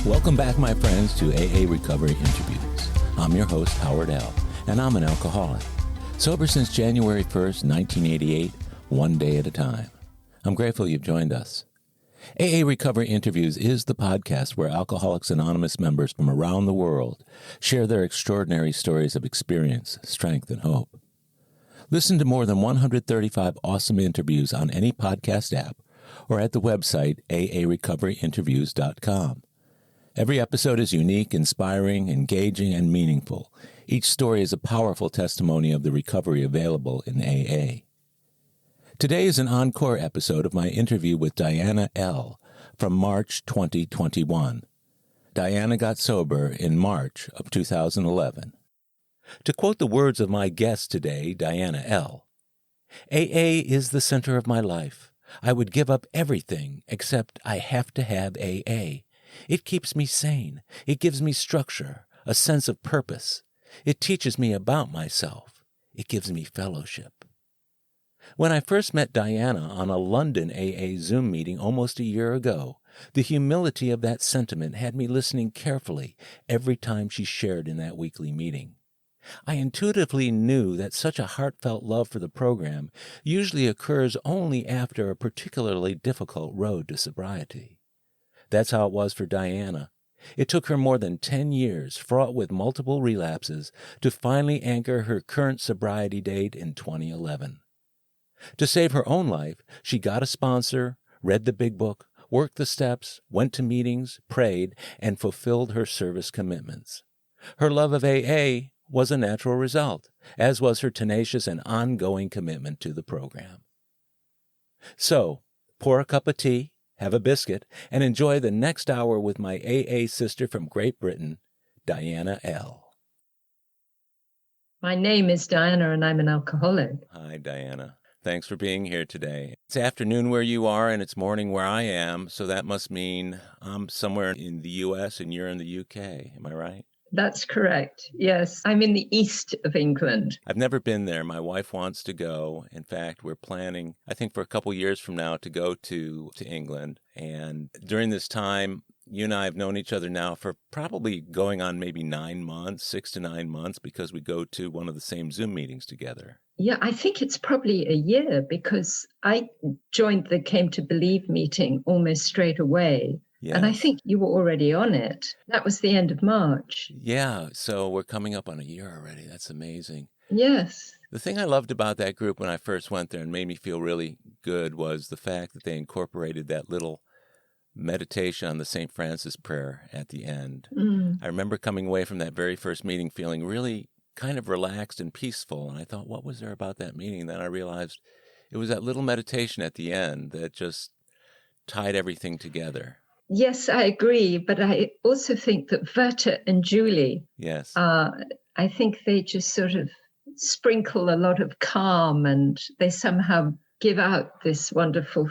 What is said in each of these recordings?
Welcome back, my friends, to AA Recovery Interviews. I'm your host, Howard L., and I'm an alcoholic. Sober since January 1st, 1988, one day at a time. I'm grateful you've joined us. AA Recovery Interviews is the podcast where Alcoholics Anonymous members from around the world share their extraordinary stories of experience, strength, and hope. Listen to more than 135 awesome interviews on any podcast app or at the website aarecoveryinterviews.com. Every episode is unique, inspiring, engaging, and meaningful. Each story is a powerful testimony of the recovery available in AA. Today is an encore episode of my interview with Diana L. from March 2021. Diana got sober in March of 2011. To quote the words of my guest today, Diana L., AA is the center of my life. I would give up everything except I have to have AA. It keeps me sane. It gives me structure, a sense of purpose. It teaches me about myself. It gives me fellowship. When I first met Diana on a London AA Zoom meeting almost a year ago, the humility of that sentiment had me listening carefully every time she shared in that weekly meeting. I intuitively knew that such a heartfelt love for the program usually occurs only after a particularly difficult road to sobriety. That's how it was for Diana. It took her more than 10 years, fraught with multiple relapses, to finally anchor her current sobriety date in 2011. To save her own life, she got a sponsor, read the big book, worked the steps, went to meetings, prayed, and fulfilled her service commitments. Her love of AA was a natural result, as was her tenacious and ongoing commitment to the program. So, pour a cup of tea, have a biscuit, and enjoy the next hour with my AA sister from Great Britain, Diana L. My name is Diana, and I'm an alcoholic. Hi, Diana. Thanks for being here today. It's afternoon where you are, and it's morning where I am, so that must mean I'm somewhere in the U.S. and you're in the U.K. Am I right? That's correct. Yes, I'm in the east of England. I've never been there. My wife wants to go. In fact, we're planning, I think for a couple years from now, to go to England. And during this time, you and I have known each other now for probably going on maybe 9 months, 6 to 9 months, because we go to one of the same Zoom meetings together. Yeah, I think it's probably a year because I joined the Came to Believe meeting almost straight away. Yes. And I think you were already on it. That was the end of March. Yeah, so we're coming up on a year already. That's amazing. Yes. The thing I loved about that group when I first went there and made me feel really good was the fact that they incorporated that little meditation on the St. Francis prayer at the end. I remember coming away from that very first meeting feeling really kind of relaxed and peaceful. And I thought, what was there about that meeting? And then I realized it was that little meditation at the end that just tied everything together. Yes, I agree. But I also think that Verta and Julie, yes, I think they just sort of sprinkle a lot of calm, and they somehow give out this wonderful,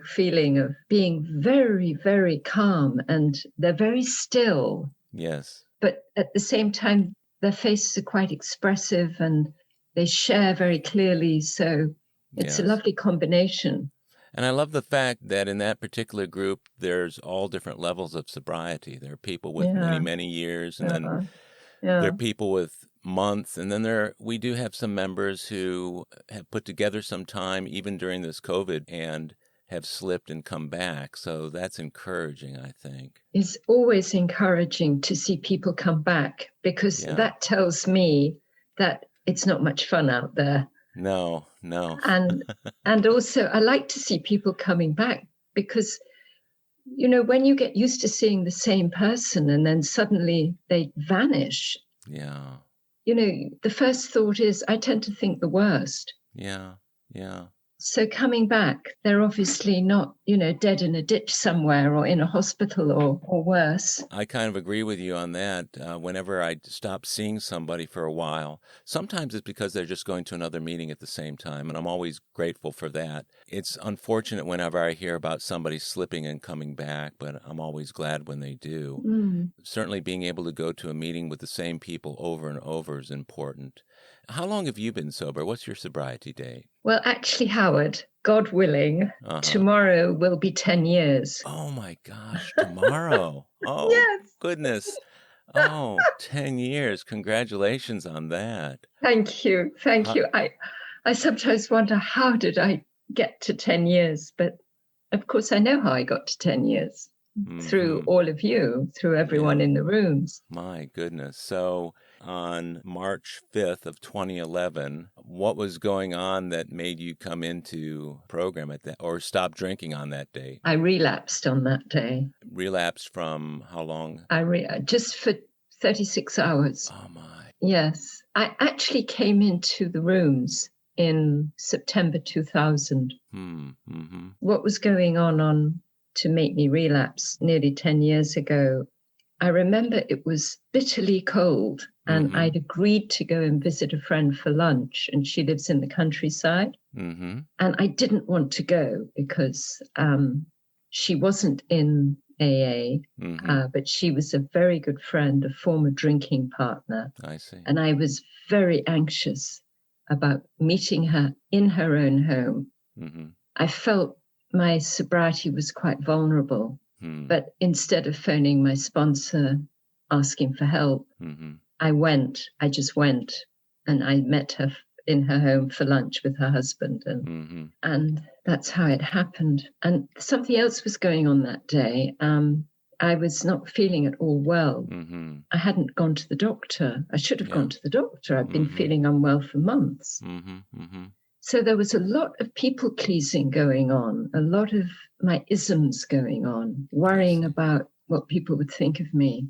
feeling of being very, very calm, and they're very still. Yes. But at the same time, their faces are quite expressive and they share very clearly. So it's a lovely combination. And I love the fact that in that particular group, there's all different levels of sobriety. There are people with many, many years, and then there are people with months. And then we do have some members who have put together some time, even during this COVID, and have slipped and come back. So that's encouraging, I think. It's always encouraging to see people come back, because that tells me that it's not much fun out there. No. And also I like to see people coming back, because, when you get used to seeing the same person and then suddenly they vanish. Yeah. The first thought is, I tend to think the worst. Yeah. So coming back, they're obviously not, dead in a ditch somewhere or in a hospital or worse. I kind of agree with you on that. Whenever I stop seeing somebody for a while, sometimes it's because they're just going to another meeting at the same time, and I'm always grateful for that. It's unfortunate whenever I hear about somebody slipping and coming back, but I'm always glad when they do. Certainly being able to go to a meeting with the same people over and over is important. How long have you been sober? What's your sobriety date? Well, actually, Howard, God willing, tomorrow will be 10 years. Oh my gosh, tomorrow. Oh, Yes. goodness. Oh, 10 years. Congratulations on that. Thank you. Thank you. I sometimes wonder, how did I get to 10 years? But of course, I know how I got to 10 years. Through all of you, through everyone in the rooms. My goodness. So on March 5th of 2011, what was going on that made you come into program at that, or stop drinking on that date? I relapsed on that day. Relapsed from how long? Just for 36 hours. Oh my. Yes. I actually came into the rooms in September 2000. What was going on to make me relapse nearly 10 years ago? I remember it was bitterly cold, and I'd agreed to go and visit a friend for lunch, and she lives in the countryside. And I didn't want to go because she wasn't in AA, but she was a very good friend, a former drinking partner. I see. And I was very anxious about meeting her in her own home. I felt my sobriety was quite vulnerable. But instead of phoning my sponsor, asking for help, I just went, and I met her in her home for lunch with her husband. And that's how it happened. And something else was going on that day. I was not feeling at all well. I hadn't gone to the doctor. I should have gone to the doctor. I've been feeling unwell for months. So there was a lot of people pleasing going on, a lot of my isms going on, worrying about what people would think of me,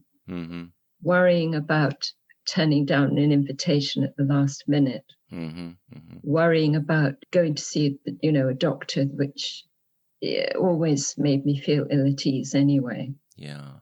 worrying about turning down an invitation at the last minute, worrying about going to see, a doctor, which always made me feel ill at ease anyway. Yeah.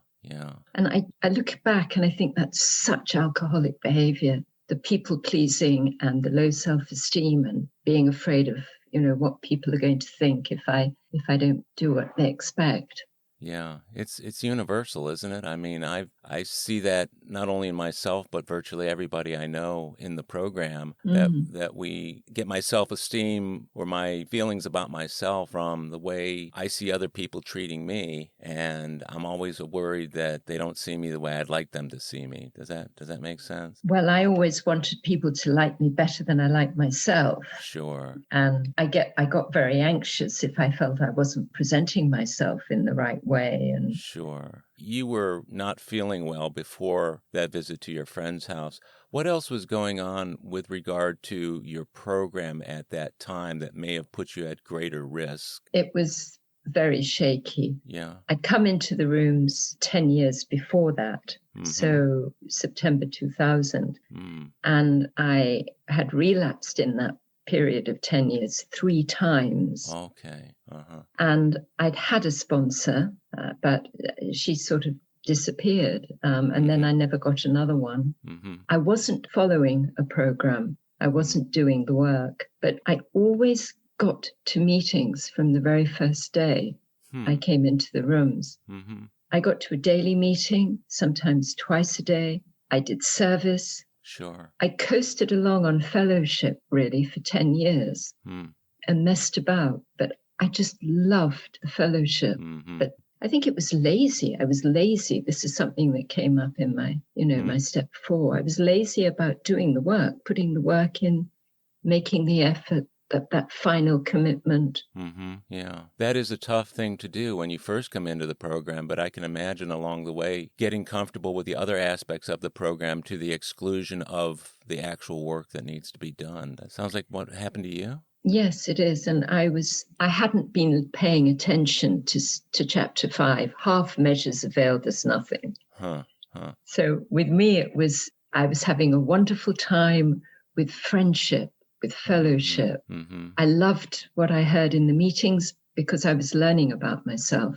And I look back and I think that's such alcoholic behavior. The people pleasing and the low self-esteem and being afraid of, what people are going to think if I don't do what they expect. Yeah, it's universal, isn't it? I mean, I see that not only in myself, but virtually everybody I know in the program, that we get my self-esteem or my feelings about myself from the way I see other people treating me, and I'm always worried that they don't see me the way I'd like them to see me. Does that make sense? Well, I always wanted people to like me better than I like myself. Sure. And I got very anxious if I felt I wasn't presenting myself in the right way. And sure. You were not feeling well before that visit to your friend's house. What else was going on with regard to your program at that time that may have put you at greater risk? It was very shaky. Yeah. I'd come into the rooms 10 years before that. So September 2000. And I had relapsed in that period of 10 years 3 times. Okay. And I'd had a sponsor, but she sort of disappeared. And then I never got another one. I wasn't following a program. I wasn't doing the work, but I always got to meetings from the very first day I came into the rooms. I got to a daily meeting, sometimes twice a day. I did service. Sure. I coasted along on fellowship, really, for 10 years and messed about. But I just loved the fellowship. But I think it was lazy. I was lazy. This is something that came up in my, my step 4. I was lazy about doing the work, putting the work in, making the effort, that final commitment. Yeah, that is a tough thing to do when you first come into the program, but I can imagine along the way getting comfortable with the other aspects of the program to the exclusion of the actual work that needs to be done. That sounds like what happened to you? Yes, it is. And I hadn't been paying attention to chapter 5. Half measures availed us nothing. So with me, I was having a wonderful time with friendship, with fellowship. I loved what I heard in the meetings because I was learning about myself.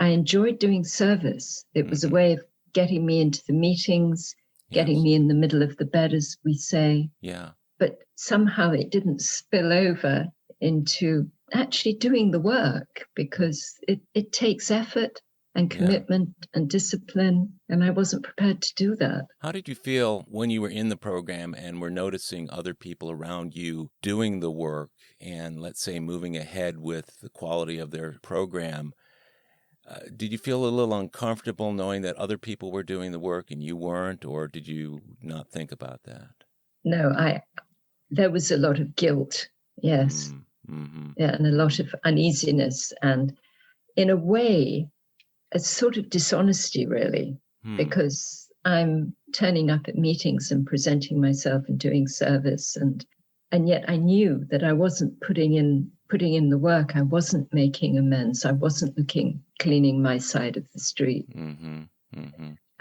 I enjoyed doing service. It was a way of getting me into the meetings, getting me in the middle of the bed, as we say. Yeah. But somehow it didn't spill over into actually doing the work because it takes effort. and Yeah. commitment and discipline, and I wasn't prepared to do that. How did you feel when you were in the program and were noticing other people around you doing the work and, let's say, moving ahead with the quality of their program? Did you feel a little uncomfortable knowing that other people were doing the work and you weren't, or did you not think about that? No, there was a lot of guilt, yes, yeah, and a lot of uneasiness, and in a way, a sort of dishonesty, really, because I'm turning up at meetings and presenting myself and doing service, and yet I knew that I wasn't putting in the work. I wasn't making amends. I wasn't cleaning my side of the street.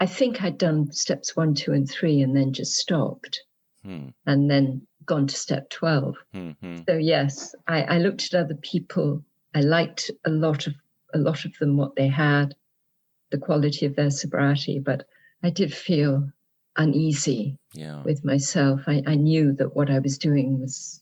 I think I'd done steps 1, 2, and 3, and then just stopped, and then gone to step 12. So yes, I looked at other people. I liked a lot of them, what they had, the quality of their sobriety, but I did feel uneasy with myself. I knew that what I was doing was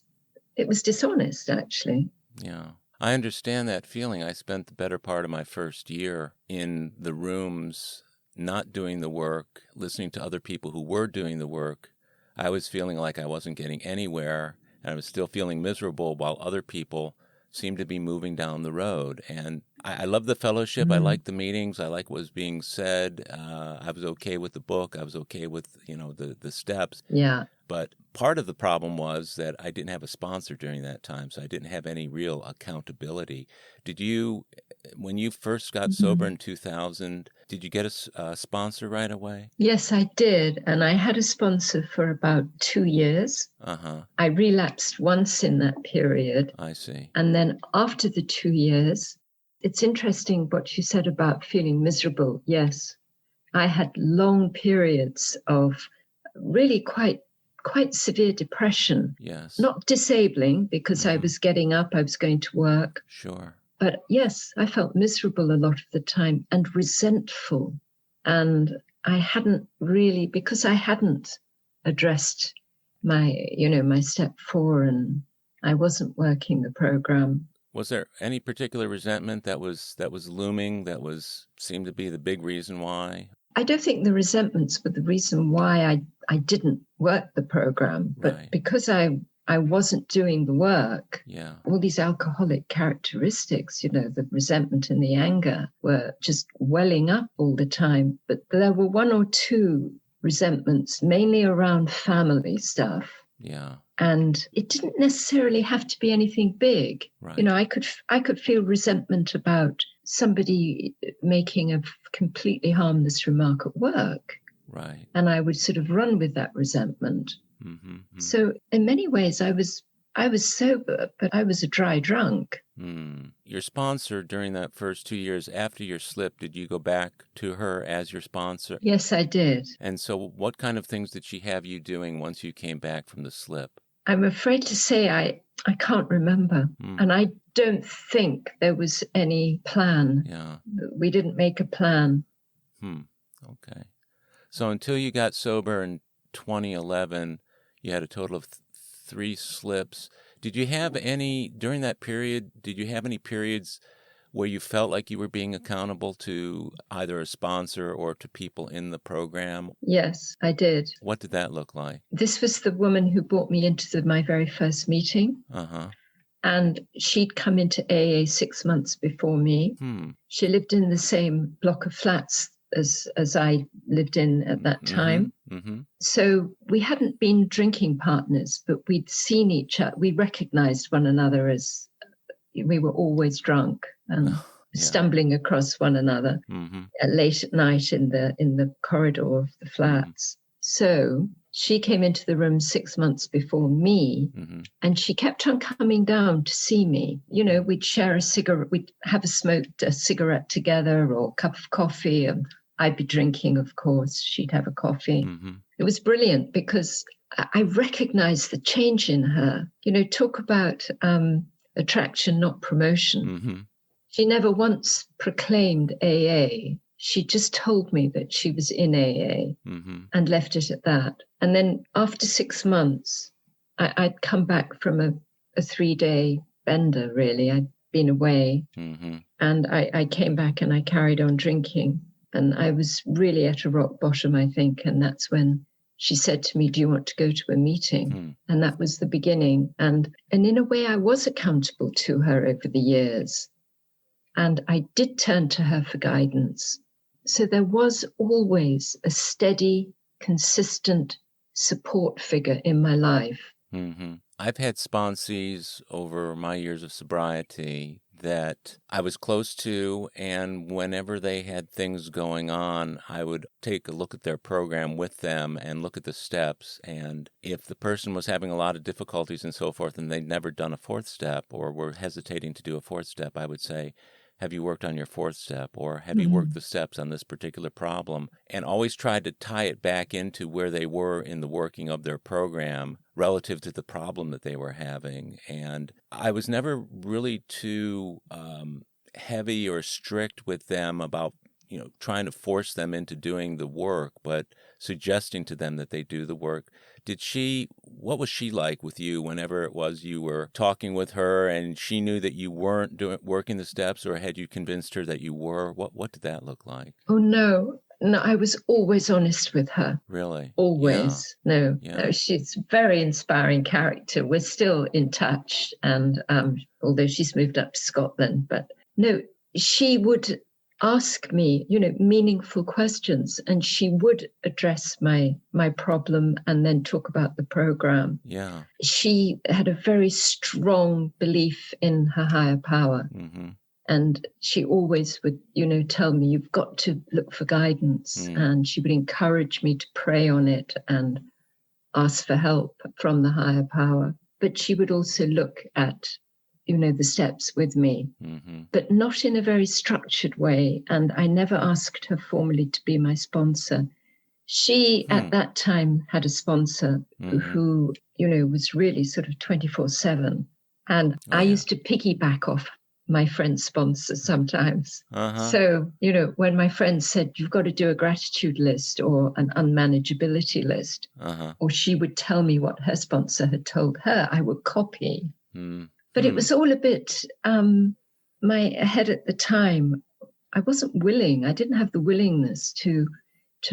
dishonest, actually. Yeah. I understand that feeling. I spent the better part of my first year in the rooms, not doing the work, listening to other people who were doing the work. I was feeling like I wasn't getting anywhere, and I was still feeling miserable while other people seemed to be moving down the road. And I love the fellowship. I like the meetings. I like what was being said. I was okay with the book. I was okay with, the steps. Yeah. But part of the problem was that I didn't have a sponsor during that time, so I didn't have any real accountability. Did you, when you first got sober in 2000, did you get a sponsor right away? Yes, I did. And I had a sponsor for about 2 years. I relapsed once in that period. I see. And then after the 2 years, it's interesting what you said about feeling miserable. Yes, I had long periods of really quite severe depression. Yes. Not disabling, because I was getting up, I was going to work. Sure. But yes, I felt miserable a lot of the time and resentful. And I hadn't really, because I hadn't addressed my step 4, and I wasn't working the program. Was there any particular resentment that was looming, seemed to be the big reason why? I don't think the resentments were the reason why I didn't work the program, but Right. because I wasn't doing the work, all these alcoholic characteristics, the resentment and the anger were just welling up all the time. But there were 1 or 2 resentments, mainly around family stuff. Yeah. And it didn't necessarily have to be anything big. Right. I could feel resentment about somebody making a completely harmless remark at work. Right. And I would sort of run with that resentment. So in many ways, I was sober, but I was a dry drunk. Your sponsor during that first 2 years after your slip, did you go back to her as your sponsor? Yes, I did. And so what kind of things did she have you doing once you came back from the slip? I'm afraid to say I can't remember. And I don't think there was any plan. Yeah. We didn't make a plan. Okay. So until you got sober in 2011, you had a total of 3 slips. Did you have any, during that period, did you have any periods where you felt like you were being accountable to either a sponsor or to people in the program? Yes, I did. What did that look like? This was the woman who brought me into my very first meeting. And she'd come into AA 6 months before me. She lived in the same block of flats as I lived in at that time. So we hadn't been drinking partners, but we'd seen each other. We recognized one another as we were always drunk and stumbling across one another late at night in the corridor of the flats. So she came into the room 6 months before me, and she kept on coming down to see me. We'd share a cigarette, we'd have a cigarette together or a cup of coffee. And I'd be drinking, of course. She'd have a coffee. It was brilliant because I recognized the change in her. Talk about attraction, not promotion. She never once proclaimed AA. She just told me that she was in AA and left it at that. And then after 6 months, I'd come back from a 3-day bender, really. been away. Mm-hmm. And I came back and I carried on drinking. And I was really at a rock bottom, I think. And that's when she said to me, do you want to go to a meeting? Mm. And that was the beginning. And in a way, I was accountable to her over the years. And I did turn to her for guidance. So there was always a steady, consistent support figure in my life. Mm-hmm. I've had sponsees over my years of sobriety that I was close to, and whenever they had things going on, I would take a look at their program with them and look at the steps. And if the person was having a lot of difficulties and so forth, and they'd never done a fourth step or were hesitating to do a fourth step, I would say, have you worked on your fourth step, or have you worked the steps on this particular problem? And always tried to tie it back into where they were in the working of their program relative to the problem that they were having. And I was never really too heavy or strict with them about, trying to force them into doing the work, but suggesting to them that they do the work. What was she like with you whenever it was you were talking with her and she knew that you weren't working the steps, or had you convinced her that you were? What did that look like? Oh, no, I was always honest with her. Really? Always. Yeah. No, she's a very inspiring character. We're still in touch. And although she's moved up to Scotland, but no, she would ask me, meaningful questions, and she would address my problem and then talk about the program. Yeah. She had a very strong belief in her higher power. Mm-hmm. And she always would, tell me, you've got to look for guidance. And she would encourage me to pray on it and ask for help from the higher power. But she would also look at, the steps with me, but not in a very structured way. And I never asked her formally to be my sponsor. She, at that time, had a sponsor who, was really sort of 24/7. And I used to piggyback off my friend's sponsor sometimes. So, when my friend said, you've got to do a gratitude list or an unmanageability list, or she would tell me what her sponsor had told her, I would copy. But it was all a bit, my head at the time, I wasn't willing. I didn't have the willingness to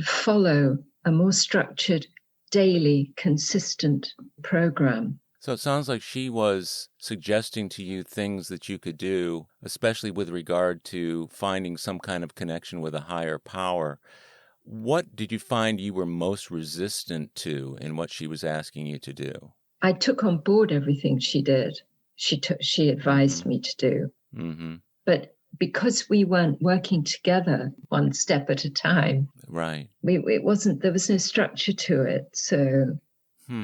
follow a more structured, daily, consistent program. So it sounds like she was suggesting to you things that you could do, especially with regard to finding some kind of connection with a higher power. What did you find you were most resistant to in what she was asking you to do? I took on board everything she did. She advised me to do. But because we weren't working together one step at a time, right? There was no structure to it. So,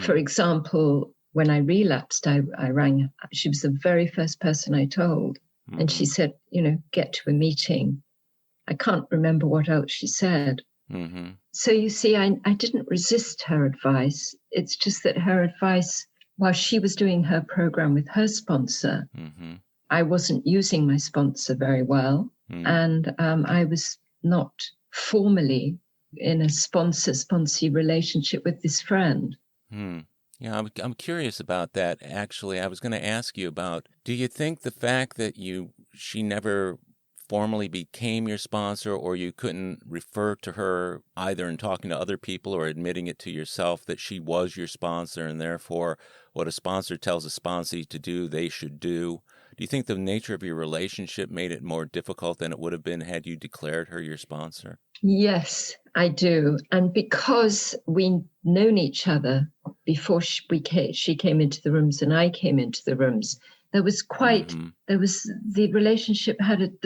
for example, when I relapsed, I rang. She was the very first person I told, and she said, get to a meeting. I can't remember what else she said. So you see, I didn't resist her advice. It's just that her advice, while she was doing her program with her sponsor, I wasn't using my sponsor very well. And I was not formally in a sponsor-sponsee relationship with this friend. Yeah, I'm curious about that, actually. I was going to ask you about, do you think the fact that she never formally became your sponsor, or you couldn't refer to her either in talking to other people or admitting it to yourself that she was your sponsor, and therefore what a sponsor tells a sponsee to do, they should do? Do you think the nature of your relationship made it more difficult than it would have been had you declared her your sponsor? Yes, I do. And because we'd known each other before she came into the rooms and I came into the rooms, the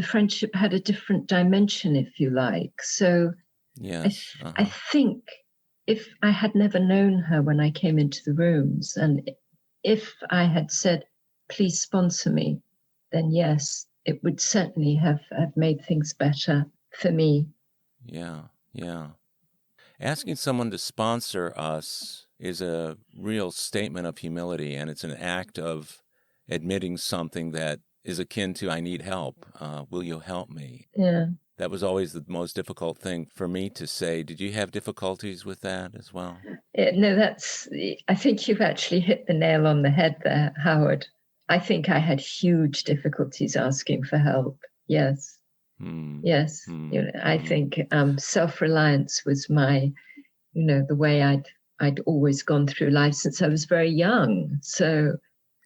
friendship had a different dimension, if you like. So yes. I think if I had never known her when I came into the rooms, and if I had said, please sponsor me, then yes, it would certainly have made things better for me. Yeah. Asking someone to sponsor us is a real statement of humility, and it's an act of admitting something that is akin to, I need help. Will you help me? Yeah. That was always the most difficult thing for me to say. Did you have difficulties with that as well? No, I think you've actually hit the nail on the head there, Howard. I think I had huge difficulties asking for help. Yes. Yes. I think self-reliance was my, the way I'd always gone through life since I was very young. So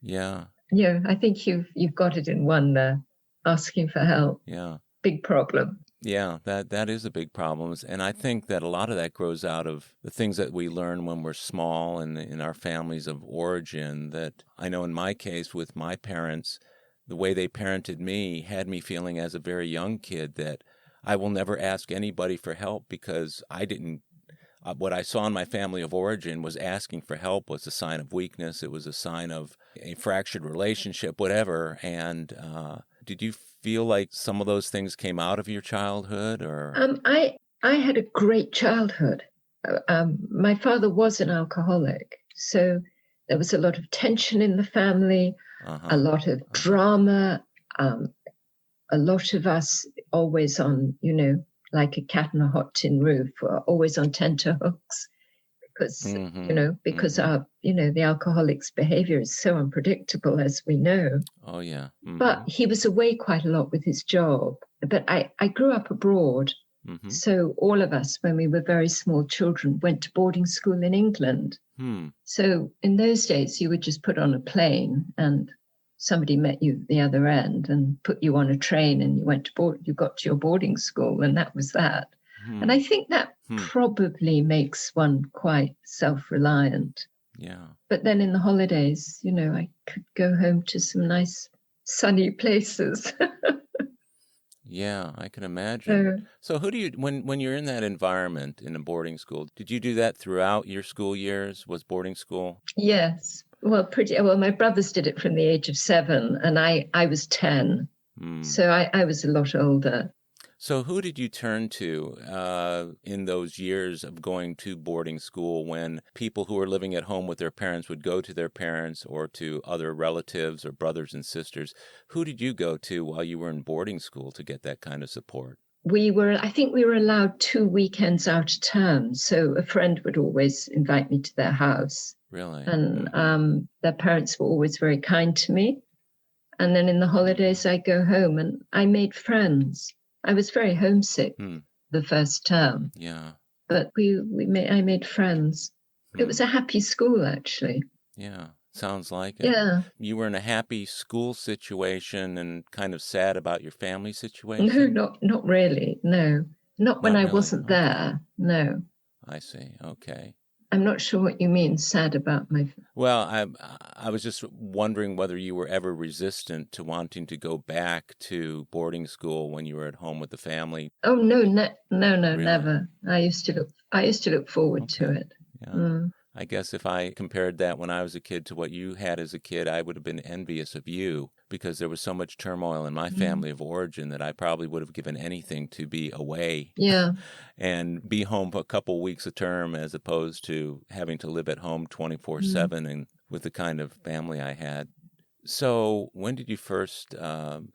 yeah, I think you've got it in one there. Asking for help. yeah. Big problem. Yeah, that is a big problem. And I think that a lot of that grows out of the things that we learn when we're small and in our families of origin. That I know in my case with my parents, the way they parented me had me feeling as a very young kid that I will never ask anybody for help because I didn't. What I saw in my family of origin was asking for help was a sign of weakness. It was a sign of a fractured relationship, whatever. And did you feel like some of those things came out of your childhood, or? I had a great childhood. My father was an alcoholic, so there was a lot of tension in the family, a lot of drama, a lot of us always on, like a cat on a hot tin roof, or always on tenterhooks, because because our the alcoholic's behavior is so unpredictable, as we know. Oh yeah. But he was away quite a lot with his job. But I grew up abroad. So all of us, when we were very small children, went to boarding school in England. So in those days, you would just put on a plane and somebody met you at the other end and put you on a train and you got to your boarding school, and that was that. And I think that probably makes one quite self-reliant. Yeah. But then in the holidays, I could go home to some nice sunny places. Yeah, I can imagine. So who do you, when you're in that environment in a boarding school, did you do that throughout your school years? Was boarding school? Yes. Well, my brothers did it from the age of 7 and I was 10. So I was a lot older. So who did you turn to in those years of going to boarding school when people who were living at home with their parents would go to their parents or to other relatives or brothers and sisters? Who did you go to while you were in boarding school to get that kind of support? I think we were allowed 2 weekends out of term. So a friend would always invite me to their house. Really? And their parents were always very kind to me. And then in the holidays, I'd go home and I made friends. I was very homesick the first term. Yeah. But I made friends. It was a happy school, actually. Yeah. Sounds like it. Yeah. You were in a happy school situation and kind of sad about your family situation? No, not really. No. Not when I wasn't there. No. I see. Okay. I'm not sure what you mean, sad about my... Well, I was just wondering whether you were ever resistant to wanting to go back to boarding school when you were at home with the family. Oh, no, Really? never. I used to look forward to it. Yeah. I guess if I compared that when I was a kid to what you had as a kid, I would have been envious of you because there was so much turmoil in my family of origin that I probably would have given anything to be away. Yeah. And be home for a couple weeks a term as opposed to having to live at home 24/7 and with the kind of family I had. So when did you first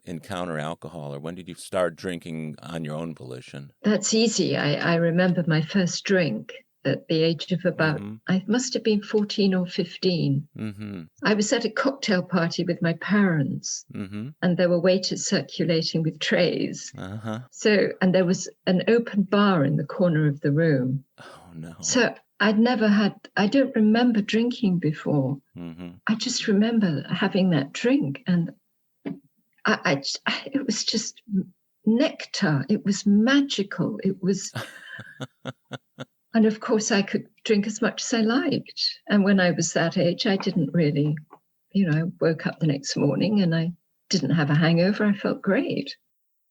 encounter alcohol, or when did you start drinking on your own volition? That's easy. I remember my first drink at the age of about, I must have been 14 or 15. I was at a cocktail party with my parents, and there were waiters circulating with trays. So, and there was an open bar in the corner of the room. Oh, no. So I don't remember drinking before. I just remember having that drink, and it was just nectar. It was magical. It was... And of course, I could drink as much as I liked. And when I was that age, I didn't really, I woke up the next morning and I didn't have a hangover. I felt great.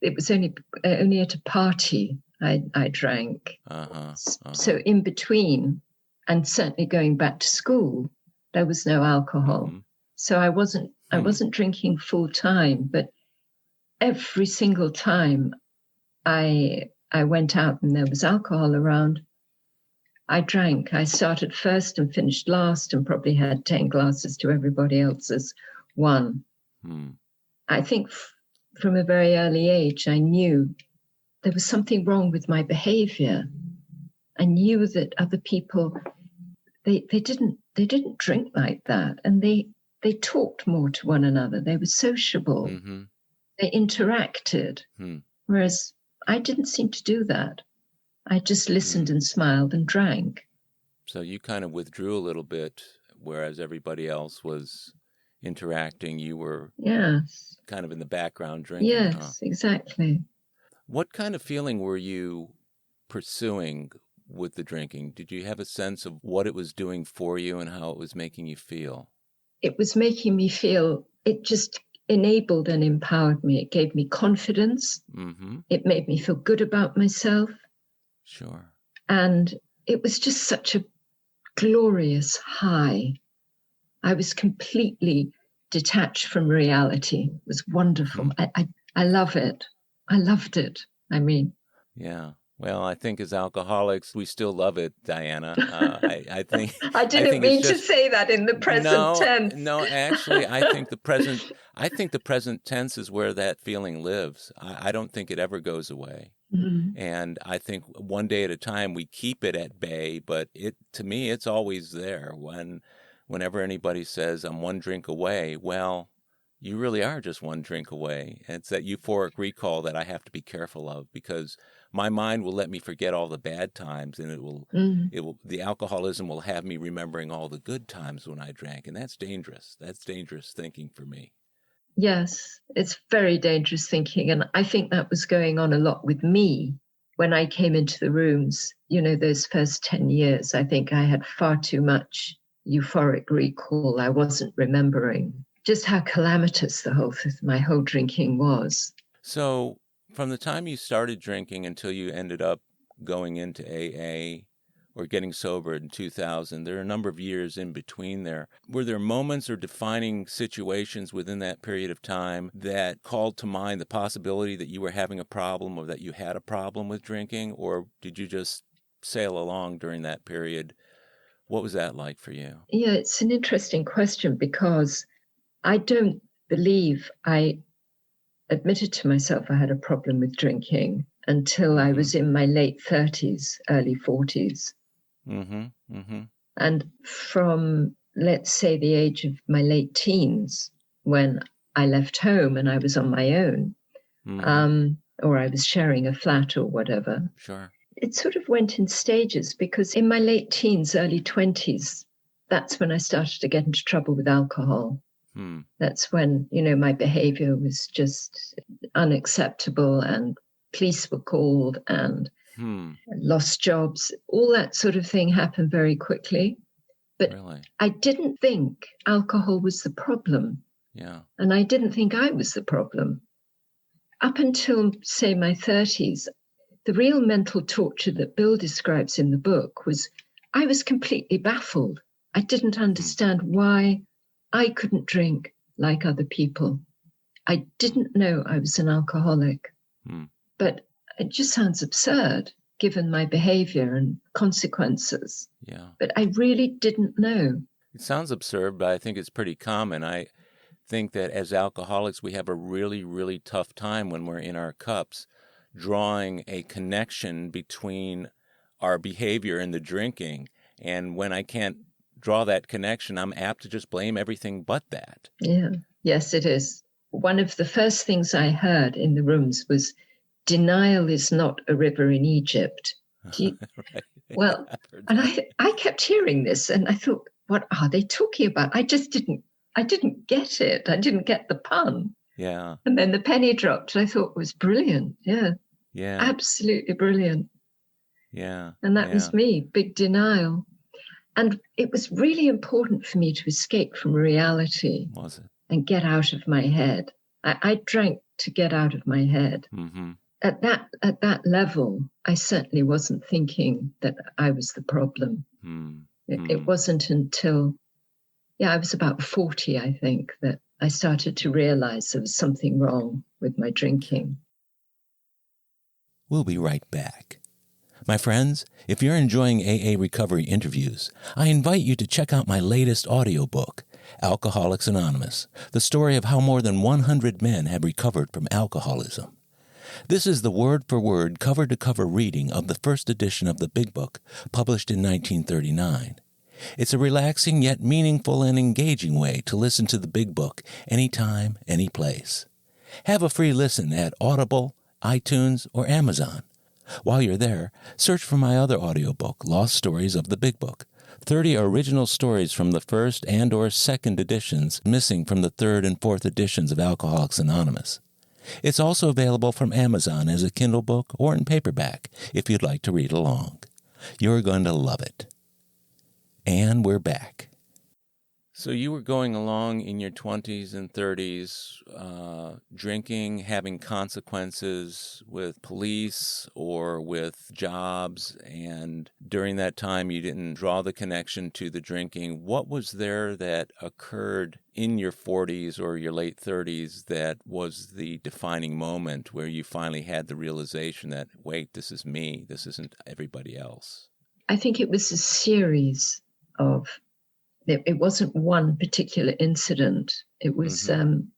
It was only at a party I drank. So in between, and certainly going back to school, there was no alcohol. So I wasn't drinking full time, but every single time I went out and there was alcohol around, I drank. I started first and finished last and probably had 10 glasses to everybody else's 1. I think from a very early age, I knew there was something wrong with my behavior. I knew that other people, they didn't drink like that. And they they talked more to one another. They were sociable. Mm-hmm. They interacted. Whereas I didn't seem to do that. I just listened and smiled and drank. So you kind of withdrew a little bit, whereas everybody else was interacting. You were kind of in the background drinking. Yes, exactly. What kind of feeling were you pursuing with the drinking? Did you have a sense of what it was doing for you and how it was making you feel? It was making me feel, it just enabled and empowered me. It gave me confidence. Mm-hmm. It made me feel good about myself. Sure. And it was just such a glorious high. I was completely detached from reality. It was wonderful. I love it. I loved it. I mean. Yeah. Well, I think as alcoholics, we still love it, Diana. I think I didn't mean to say that in the present tense. No, actually, I think the present tense is where that feeling lives. I don't think it ever goes away. Mm-hmm. And I think one day at a time we keep it at bay, but to me, it's always there. Whenever anybody says I'm one drink away, well, you really are just one drink away. It's that euphoric recall that I have to be careful of, because my mind will let me forget all the bad times, and the alcoholism will have me remembering all the good times when I drank, and that's dangerous. That's dangerous thinking for me. Yes, it's very dangerous thinking, and I think that was going on a lot with me when I came into the rooms. You know, those first 10 years, I think I had far too much euphoric recall. I wasn't remembering just how calamitous my whole drinking was. So from the time you started drinking until you ended up going into AA or getting sober in 2000, there are a number of years in between there. Were there moments or defining situations within that period of time that called to mind the possibility that you were having a problem or that you had a problem with drinking? Or did you just sail along during that period? What was that like for you? Yeah, it's an interesting question, because I don't believe I admitted to myself I had a problem with drinking until I was in my late 30s, early 40s. Mm-hmm. Mm-hmm. And from, let's say, the age of my late teens, when I left home and I was on my own, or I was sharing a flat or whatever. Sure. It sort of went in stages, because in my late teens, early 20s, that's when I started to get into trouble with alcohol. That's when, my behavior was just unacceptable, and police were called, and lost jobs. All that sort of thing happened very quickly. But really? I didn't think alcohol was the problem. Yeah. And I didn't think I was the problem. Up until, say, my 30s, the real mental torture that Bill describes in the book was I was completely baffled. I didn't understand why I couldn't drink like other people. I didn't know I was an alcoholic. But it just sounds absurd, given my behavior and consequences. Yeah. But I really didn't know. It sounds absurd, but I think it's pretty common. I think that as alcoholics, we have a really, really tough time when we're in our cups, drawing a connection between our behavior and the drinking. And when I can't draw that connection, I'm apt to just blame everything but that. Yeah. Yes, it is. One of the first things I heard in the rooms was, denial is not a river in Egypt. Right. Well, and I kept hearing this, and I thought, what are they talking about? I didn't get it. I didn't get the pun. Yeah. And then the penny dropped, and I thought it was brilliant. Yeah. Yeah. Absolutely brilliant. Yeah. And that was me, big denial. And it was really important for me to escape from reality. Was it? And get out of my head. I drank to get out of my head. Mm-hmm. At that level, I certainly wasn't thinking that I was the problem. It wasn't until, I was about 40, I think, that I started to realize there was something wrong with my drinking. We'll be right back. My friends, if you're enjoying AA Recovery interviews, I invite you to check out my latest audiobook, Alcoholics Anonymous, the story of how more than 100 men have recovered from alcoholism. This is the word-for-word, cover-to-cover reading of the first edition of the Big Book, published in 1939. It's a relaxing yet meaningful and engaging way to listen to the Big Book anytime, any place. Have a free listen at Audible, iTunes, or Amazon. While you're there, search for my other audiobook, Lost Stories of the Big Book. 30 original stories from the first and or second editions, missing from the third and fourth editions of Alcoholics Anonymous. It's also available from Amazon as a Kindle book or in paperback if you'd like to read along. You're going to love it. And we're back. So you were going along in your 20s and 30s, drinking, having consequences with police or with jobs, and during that time you didn't draw the connection to the drinking. What was there that occurred in your 40s or your late 30s that was the defining moment where you finally had the realization that, wait, this is me, this isn't everybody else? I think it was a series of, it wasn't one particular incident. It was in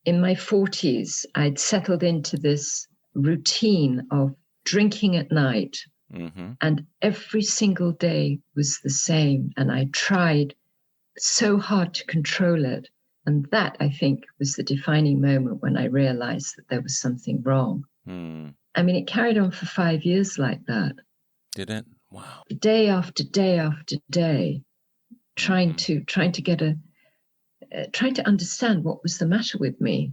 my 40s, I'd settled into this routine of drinking at night, and every single day was the same. And I tried so hard to control it. And that, I think, was the defining moment when I realized that there was something wrong. I mean, it carried on for 5 years like that. Did it? Wow. Day after day after day, trying to understand what was the matter with me.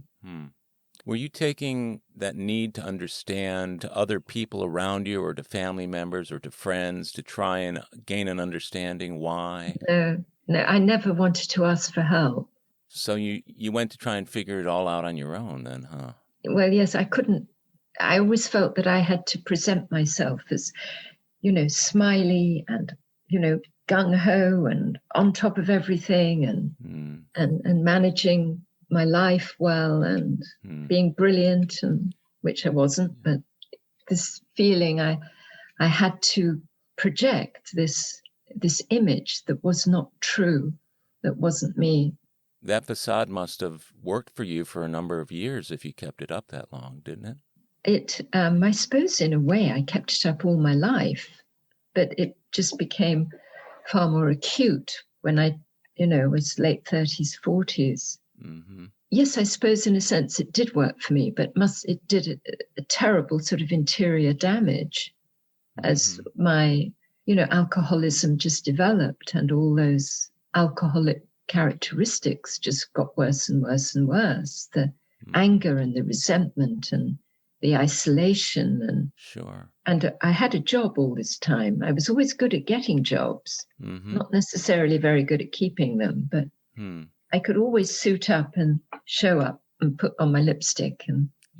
Were you taking that need to understand to other people around you or to family members or to friends to try and gain an understanding why? No, I never wanted to ask for help. So you went to try and figure it all out on your own then, huh? Well, yes, I couldn't. I always felt that I had to present myself as, smiley and, gung-ho and on top of everything and managing my life well and being brilliant, and which I wasn't. But this feeling I had to project this image that was not true, that wasn't me. That facade must have worked for you for a number of years if you kept it up that long, didn't it? I suppose in a way I kept it up all my life, but it just became far more acute when I, was late 30s, 40s. Yes, I suppose in a sense it did work for me, but it did a terrible sort of interior damage as my, alcoholism just developed, and all those alcoholic characteristics just got worse and worse and worse. The anger and the resentment and the isolation and I had a job all this time. I was always good at getting jobs, not necessarily very good at keeping them, but I could always suit up and show up and put on my lipstick.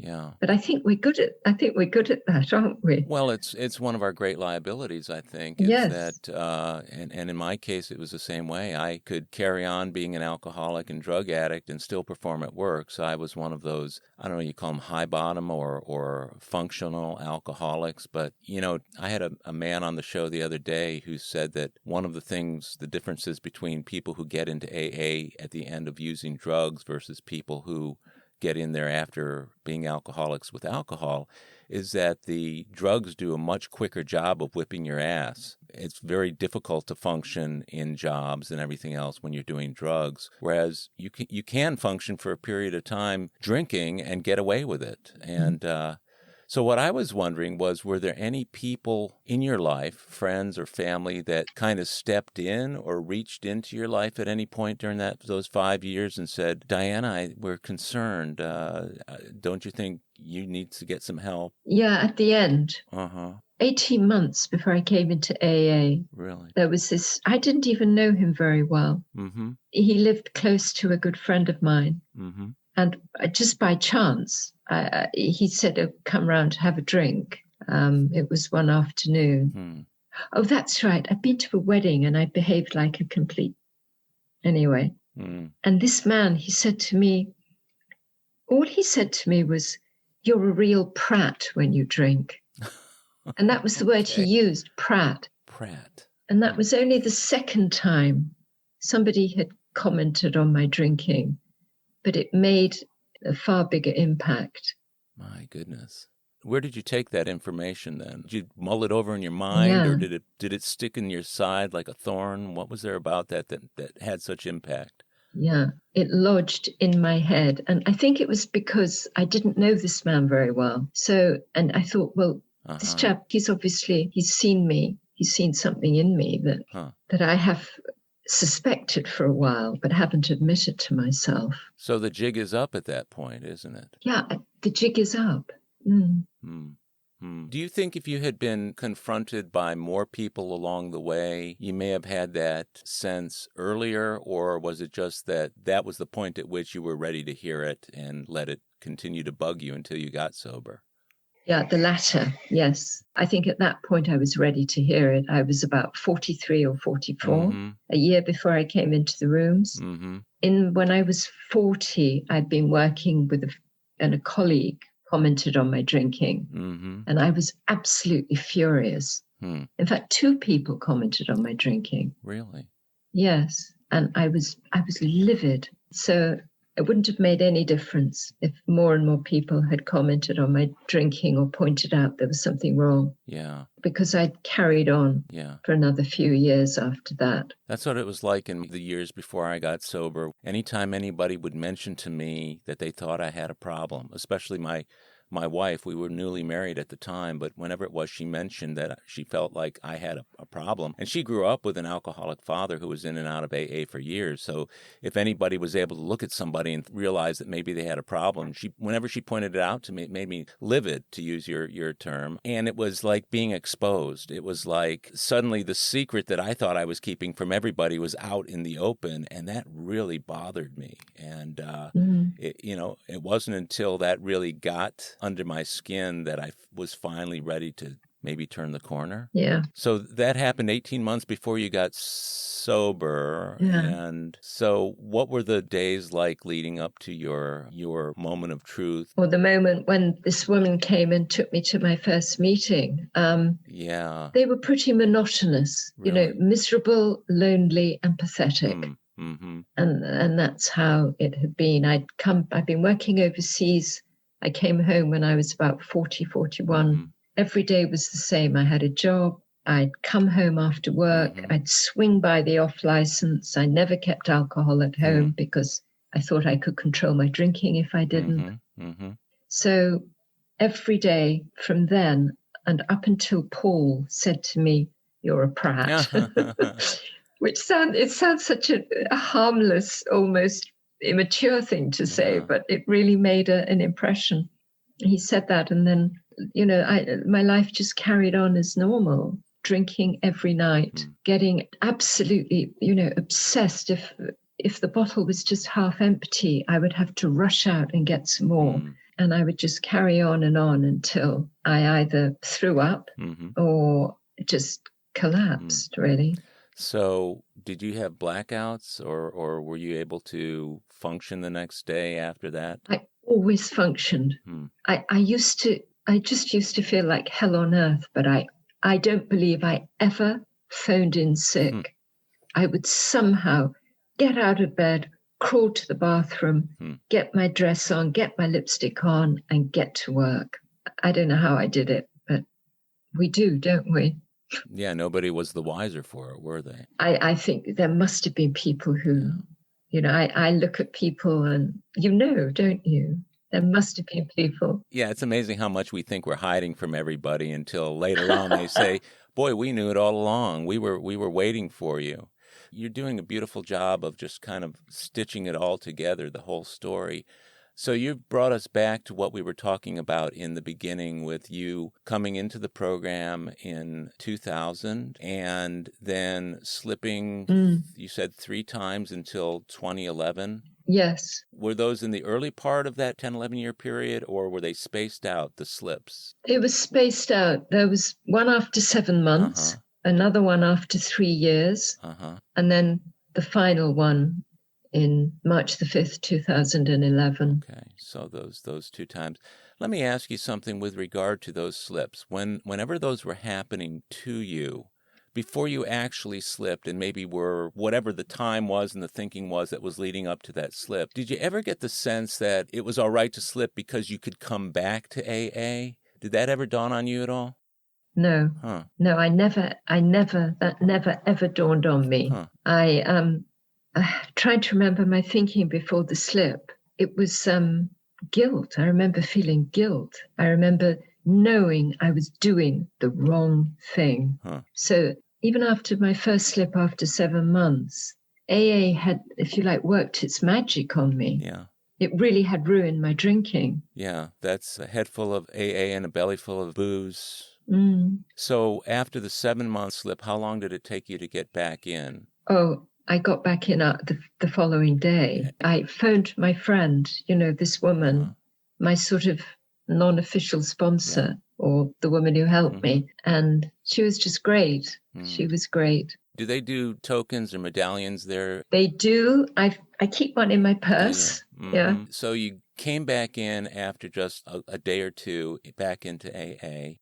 But I think we're good at that, aren't we? Well, it's one of our great liabilities, I think. Yes. That, and in my case, it was the same way. I could carry on being an alcoholic and drug addict and still perform at work. So I was one of those, I don't know, you call them high bottom or functional alcoholics. But, I had a man on the show the other day who said that one of the differences between people who get into AA at the end of using drugs versus people who get in there after being alcoholics with alcohol is that the drugs do a much quicker job of whipping your ass. It's very difficult to function in jobs and everything else when you're doing drugs, whereas you can function for a period of time drinking and get away with it. And so what I was wondering was, were there any people in your life, friends or family, that kind of stepped in or reached into your life at any point during those 5 years and said, Diana, we're concerned. Don't you think you need to get some help? Yeah, at the end. 18 months before I came into AA. Really? There was this, I didn't even know him very well. He lived close to a good friend of mine. And just by chance, he said, "Oh, come round to have a drink." It was one afternoon. Oh, that's right. I'd been to a wedding and I behaved like a complete... Anyway. And this man, all he said to me was, "You're a real prat when you drink." And that was the word he used, prat. Prat. And that was only the second time somebody had commented on my drinking, but it made a far bigger impact. My goodness. Where did you take that information then? Did you mull it over in your mind, or did it stick in your side like a thorn? What was there about that had such impact? Yeah, it lodged in my head. And I think it was because I didn't know this man very well. So, and I thought, well, this chap, he's seen me. He's seen something in me that I have suspected for a while, but haven't admitted to myself. So the jig is up at that point, isn't it? Yeah, the jig is up. Mm. Do you think if you had been confronted by more people along the way, you may have had that sense earlier, or was it just that was the point at which you were ready to hear it and let it continue to bug you until you got sober? Yeah, the latter, yes. I think at that point I was ready to hear it. I was about 43 or 44, a year before I came into the rooms. When I was 40, I'd been working with a colleague commented on my drinking, and I was absolutely furious. In fact, 2 people commented on my drinking. Really? Yes, and I was livid. So it wouldn't have made any difference if more and more people had commented on my drinking or pointed out there was something wrong. Yeah. Because I'd carried on for another few years after that. That's what it was like in the years before I got sober. Anytime anybody would mention to me that they thought I had a problem, especially my wife, we were newly married at the time, but whenever it was she mentioned that she felt like I had a problem, and she grew up with an alcoholic father who was in and out of AA for years, so if anybody was able to look at somebody and realize that maybe they had a problem, whenever she pointed it out to me, it made me livid, to use your term, and it was like being exposed. It was like suddenly the secret that I thought I was keeping from everybody was out in the open, and that really bothered me, and it wasn't until that really got under my skin that I was finally ready to maybe turn the corner. Yeah. So that happened 18 months before you got sober. Yeah. And so what were the days like leading up to your moment of truth? Or the moment when this woman came and took me to my first meeting. They were pretty monotonous, Really? Miserable, lonely, and pathetic. And that's how it had been. I'd been working overseas. I came home when I was about 40, 41. Every day was the same. I had a job. I'd come home after work. I'd swing by the off license. I never kept alcohol at home because I thought I could control my drinking if I didn't. So every day from then and up until Paul said to me, "You're a prat," which sounds such a harmless, almost immature thing to say, but it really made an impression. He said that, and then, my life just carried on as normal, drinking every night, getting absolutely, obsessed. If the bottle was just half empty, I would have to rush out and get some more. And I would just carry on until I either threw up or just collapsed, really. So did you have blackouts or were you able to function the next day after that? I always functioned. I just used to feel like hell on earth, but I don't believe I ever phoned in sick. I would somehow get out of bed, crawl to the bathroom, get my dress on, get my lipstick on, and get to work. I don't know how I did it, but we do, don't we? Yeah, nobody was the wiser for it, were they? I think there must have been people who, I look at people and don't you? There must have been people. Yeah, it's amazing how much we think we're hiding from everybody until later on they say, boy, we knew it all along. We were waiting for you. You're doing a beautiful job of just kind of stitching it all together, the whole story. So you've brought us back to what we were talking about in the beginning with you coming into the program in 2000 and then slipping, you said 3 times until 2011. Yes. Were those in the early part of that 10, 11-year period, or were they spaced out, the slips? It was spaced out. There was one after 7 months, another one after 3 years, and then the final one in March the 5th, 2011. Okay, so those 2 times. Let me ask you something with regard to those slips. Whenever those were happening to you, before you actually slipped and maybe were whatever the time was and the thinking was that was leading up to that slip, did you ever get the sense that it was all right to slip because you could come back to AA? Did that ever dawn on you at all? No. Huh. No, that never ever dawned on me. Huh. I tried to remember my thinking before the slip. It was guilt. I remember feeling guilt. I remember knowing I was doing the wrong thing. Huh. So even after my first slip after 7 months, AA had, if you like, worked its magic on me. Yeah. It really had ruined my drinking. Yeah, that's a head full of AA and a belly full of booze. So after the 7-month slip, how long did it take you to get back in? Oh, I got back in the following day. I phoned my friend, this woman, my sort of non-official sponsor, or the woman who helped me. And she was just great. She was great. Do they do tokens or medallions there? They do. I keep one in my purse. Yeah. So you came back in after just a day or two back into AA.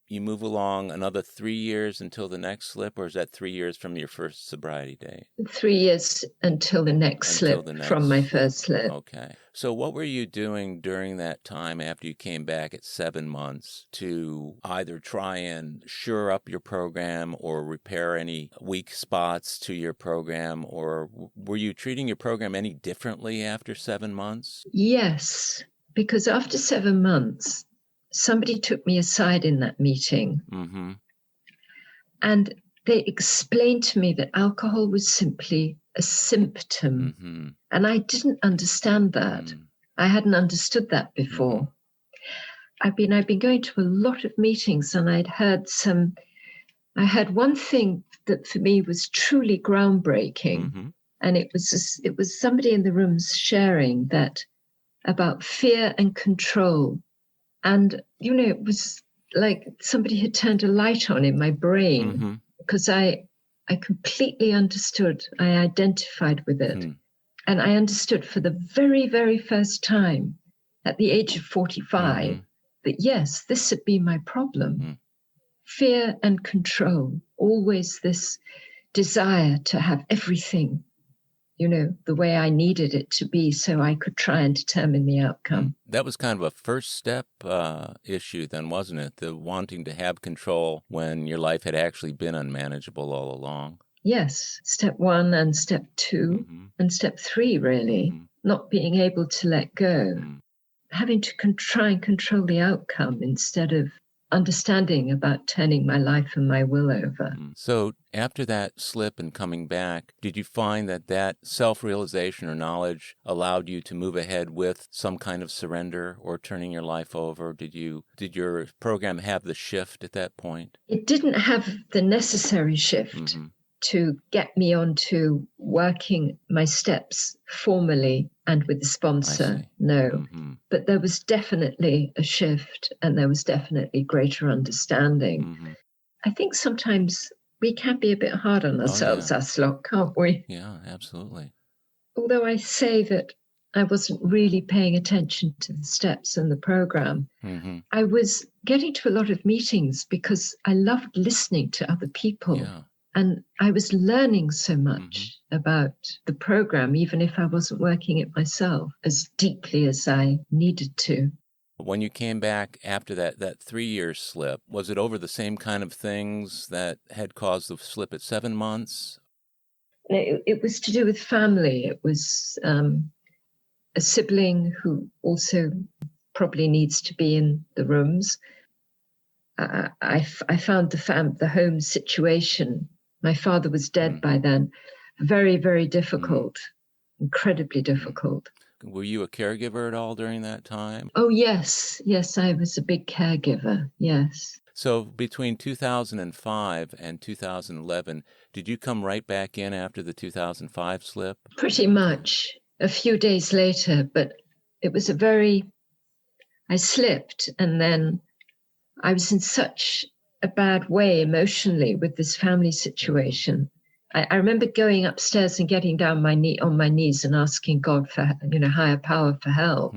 You move along another 3 years until the next slip, or is that 3 years from your first sobriety day? 3 years until the next slip from my first slip. Okay. So what were you doing during that time after you came back at 7 months to either try and shore up your program or repair any weak spots to your program, or were you treating your program any differently after 7 months? Yes, because after 7 months, somebody took me aside in that meeting, and they explained to me that alcohol was simply a symptom. And I didn't understand that. I hadn't understood that before. I've been going to a lot of meetings, and I heard one thing that for me was truly groundbreaking. And it was somebody in the rooms sharing that about fear and control. And, it was like somebody had turned a light on in my brain, because I completely understood. I identified with it. And I understood for the very, very first time at the age of 45 that, yes, this had been my problem. Fear and control, always this desire to have everything, the way I needed it to be so I could try and determine the outcome. That was kind of a first step issue then, wasn't it? The wanting to have control when your life had actually been unmanageable all along. Yes, step 1 and step 2 and step 3, really, not being able to let go, having to try and control the outcome instead of understanding about turning my life and my will over. So after that slip and coming back, did you find that self-realization or knowledge allowed you to move ahead with some kind of surrender or turning your life over? Did your program have the shift at that point? It didn't have the necessary shift to get me onto working my steps formally and with the sponsor. No. But there was definitely a shift, and there was definitely greater understanding. I think sometimes we can be a bit hard on ourselves, us lot, can't we? Yeah, absolutely. Although I say that I wasn't really paying attention to the steps and the program. I was getting to a lot of meetings because I loved listening to other people. Yeah. And I was learning so much about the program, even if I wasn't working it myself as deeply as I needed to. When you came back after that 3-year slip, was it over the same kind of things that had caused the slip at 7 months? It was to do with family. It was a sibling who also probably needs to be in the rooms. I found the home situation. My father was dead by then. Very, very difficult, incredibly difficult. Were you a caregiver at all during that time? Oh, yes. Yes, I was a big caregiver, yes. So between 2005 and 2011, did you come right back in after the 2005 slip? Pretty much. A few days later, but it was I slipped, and then I was in such a bad way emotionally with this family situation. I remember going upstairs and getting down on my knees and asking God for, higher power for help,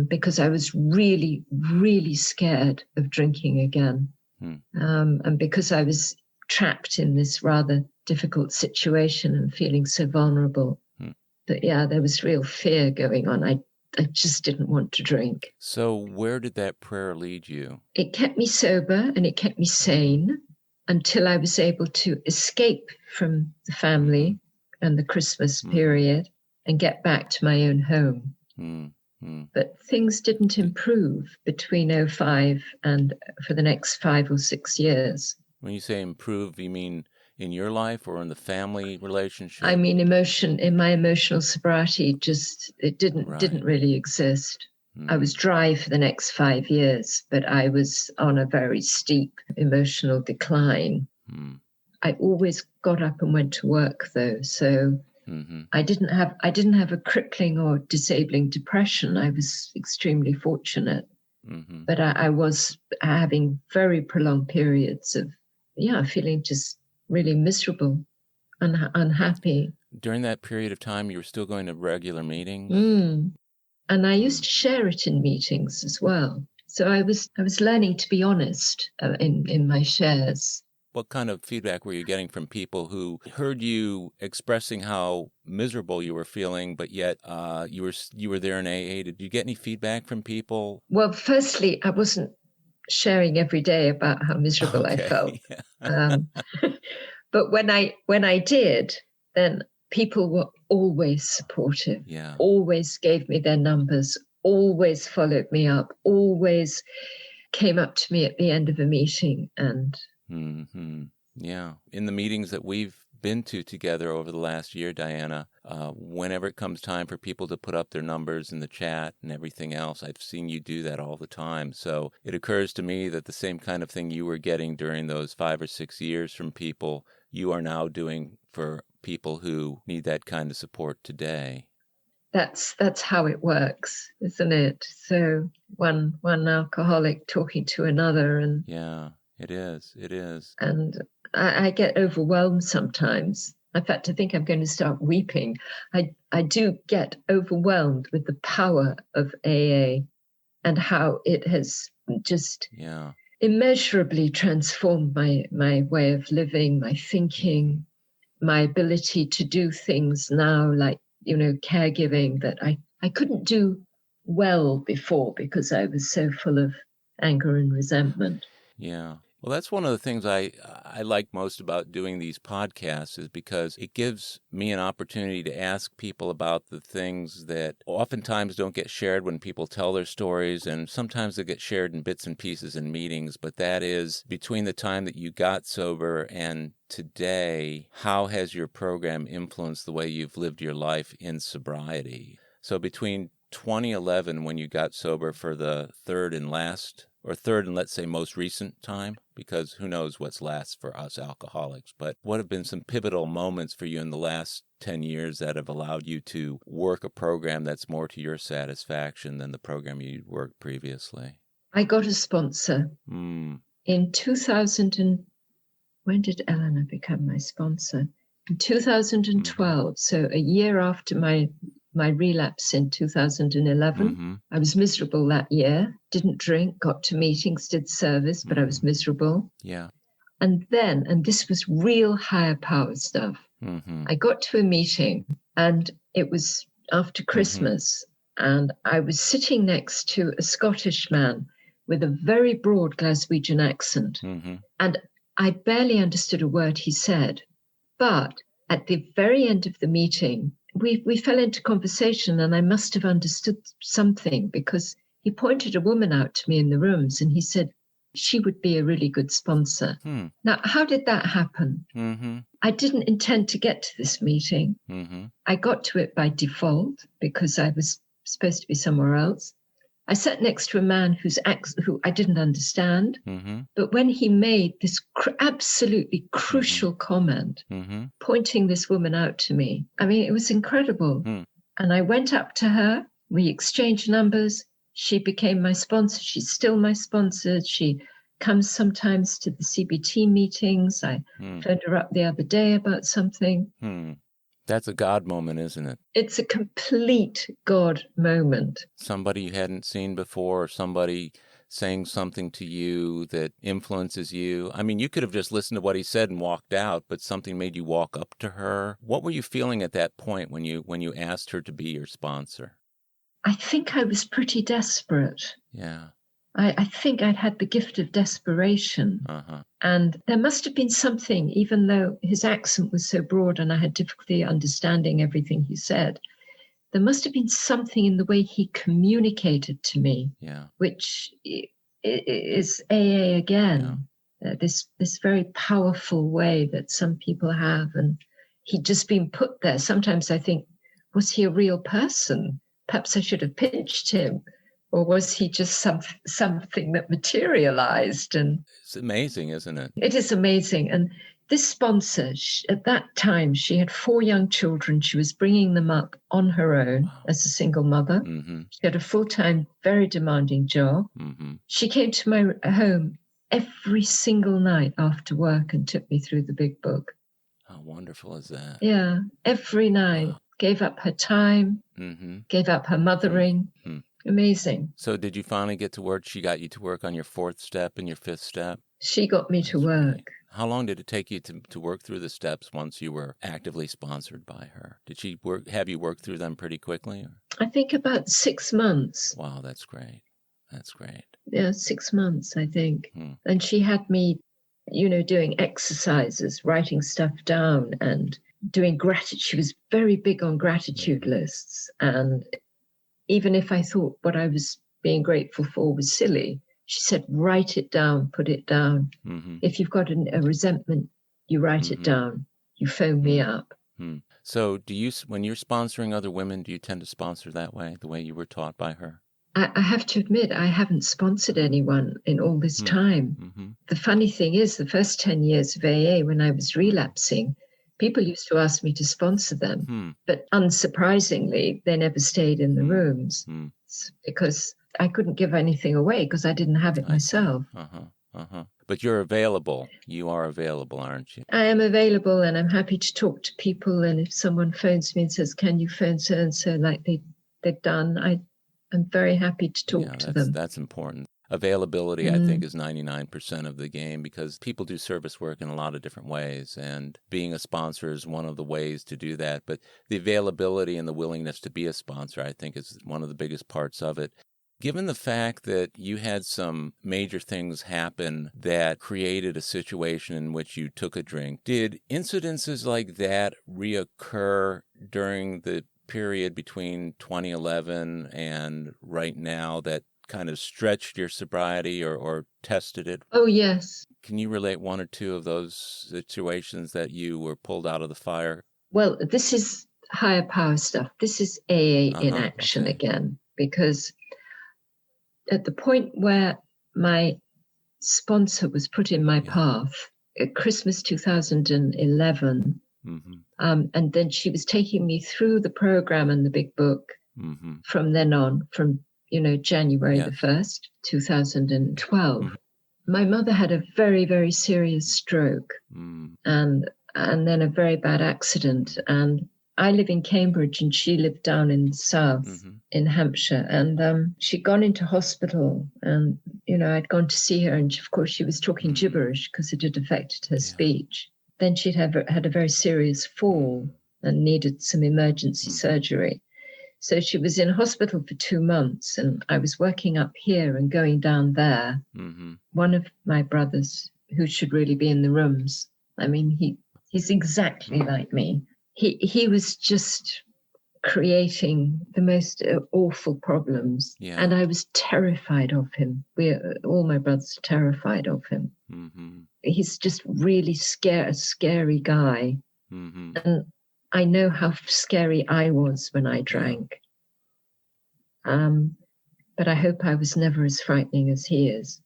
because I was really, really scared of drinking again, and because I was trapped in this rather difficult situation and feeling so vulnerable. But yeah, there was real fear going on. I I just didn't want to drink. So where did that prayer lead you? It kept me sober and it kept me sane until I was able to escape from the family and the Christmas period and get back to my own home. But things didn't improve between '05 and for the next 5 or 6 years. When you say improve, you mean in your life or in the family relationship? I mean, in my emotional sobriety, it didn't really exist. I was dry for the next 5 years, but I was on a very steep emotional decline. I always got up and went to work, though, so I didn't have a crippling or disabling depression. I was extremely fortunate, but I was having very prolonged periods of feeling just really miserable, unhappy. During that period of time, you were still going to regular meetings? And I used to share it in meetings as well. So I was learning to be honest in my shares. What kind of feedback were you getting from people who heard you expressing how miserable you were feeling, but yet you were there in AA? Did you get any feedback from people? Well, firstly, I wasn't sharing every day about how miserable I felt. But when I did, then people were always supportive, always gave me their numbers, always followed me up, always came up to me at the end of a meeting. And yeah, in the meetings that we've been to together over the last year, Diana, whenever it comes time for people to put up their numbers in the chat and everything else, I've seen you do that all the time. So it occurs to me that the same kind of thing you were getting during those 5 or 6 years from people, you are now doing for people who need that kind of support today. That's how it works, isn't it? So one alcoholic talking to another, and yeah, it is. And I get overwhelmed sometimes. In fact, I think I'm going to start weeping. I do get overwhelmed with the power of AA and how it has just immeasurably transformed my way of living, my thinking, my ability to do things now, like, caregiving that I couldn't do well before because I was so full of anger and resentment. Yeah. Well, that's one of the things I like most about doing these podcasts is because it gives me an opportunity to ask people about the things that oftentimes don't get shared when people tell their stories, and sometimes they get shared in bits and pieces in meetings. But that is, between the time that you got sober and today, how has your program influenced the way you've lived your life in sobriety? So between 2011, when you got sober for the third and let's say most recent time, because who knows what's last for us alcoholics, but what have been some pivotal moments for you in the last 10 years that have allowed you to work a program that's more to your satisfaction than the program you worked previously? I got a sponsor. In 2000, when did Eleanor become my sponsor? In 2012, so a year after my relapse in 2011. I was miserable that year, didn't drink, got to meetings, did service, but I was miserable. Yeah. And this was real higher power stuff. I got to a meeting and it was after Christmas and I was sitting next to a Scottish man with a very broad Glaswegian accent. And I barely understood a word he said. But at the very end of the meeting, we fell into conversation and I must have understood something because he pointed a woman out to me in the rooms and he said she would be a really good sponsor. Now, how did that happen? I didn't intend to get to this meeting. I got to it by default because I was supposed to be somewhere else. I sat next to a man who I didn't understand, but when he made this absolutely crucial comment, pointing this woman out to me, I mean, it was incredible. And I went up to her, we exchanged numbers, she became my sponsor, she's still my sponsor, she comes sometimes to the CBT meetings, I phoned her up the other day about something. That's a God moment, isn't it? It's a complete God moment. Somebody you hadn't seen before, or somebody saying something to you that influences you. I mean, you could have just listened to what he said and walked out, but something made you walk up to her. What were you feeling at that point when you asked her to be your sponsor? I think I was pretty desperate. Yeah. I think I'd had the gift of desperation. Uh-huh. And there must have been something, even though his accent was so broad and I had difficulty understanding everything he said, there must have been something in the way he communicated to me, which is AA again. This very powerful way that some people have, and he'd just been put there. Sometimes I think, was he a real person? Perhaps I should have pinched him, or was he just something that materialized? And it's amazing, isn't it? It is amazing. And this sponsor, at that time, she had 4 young children. She was bringing them up on her own as a single mother. Mm-hmm. She had a full-time, very demanding job. Mm-hmm. She came to my home every single night after work and took me through the big book. How wonderful is that? Yeah, every night. Wow. Gave up her time, gave up her mothering. Mm-hmm. Amazing. So did you finally get to work? She got you to work on your 4th step and your 5th step? She got me to work. Right. How long did it take you to work through the steps once you were actively sponsored by her? Did she have you work through them pretty quickly? I think about 6 months. Wow, that's great. That's great. Yeah, 6 months, I think. And she had me, doing exercises, writing stuff down and doing gratitude. She was very big on gratitude lists. And even if I thought what I was being grateful for was silly, she said, write it down, put it down. Mm-hmm. If you've got a resentment, you write it down. You phone me up. Mm-hmm. So when you're sponsoring other women, do you tend to sponsor that way, the way you were taught by her? I have to admit, I haven't sponsored anyone in all this time. Mm-hmm. The funny thing is, the first 10 years of AA, when I was relapsing, people used to ask me to sponsor them. But unsurprisingly, they never stayed in the rooms because I couldn't give anything away because I didn't have it myself. But you're available. You are available, aren't you? I am available, and I'm happy to talk to people. And if someone phones me and says, can you phone so-and-so like they've done, I'm very happy to talk to them. That's important. Availability, I think, is 99% of the game because people do service work in a lot of different ways, and being a sponsor is one of the ways to do that. But the availability and the willingness to be a sponsor, I think, is one of the biggest parts of it. Given the fact that you had some major things happen that created a situation in which you took a drink, did incidences like that reoccur during the period between 2011 and right now that kind of stretched your sobriety or tested it? Oh, yes. Can you relate one or two of those situations that you were pulled out of the fire? Well, this is higher power stuff. This is AA in action again, because at the point where my sponsor was put in my path, at Christmas 2011, and then she was taking me through the program and the big book from then on, from January the 1st, 2012. My mother had a very, very serious stroke and then a very bad accident. And I live in Cambridge and she lived down in the south in Hampshire. And she'd gone into hospital and, I'd gone to see her. And of course, she was talking gibberish because it had affected her speech. Then she'd had a very serious fall and needed some emergency surgery. So she was in hospital for 2 months, and I was working up here and going down there. One of my brothers, who should really be in the rooms, I mean, he's exactly like me. He was just creating the most awful problems, and I was terrified of him. All my brothers are terrified of him. He's just really a scary guy, and I know how scary I was when I drank. But I hope I was never as frightening as he is.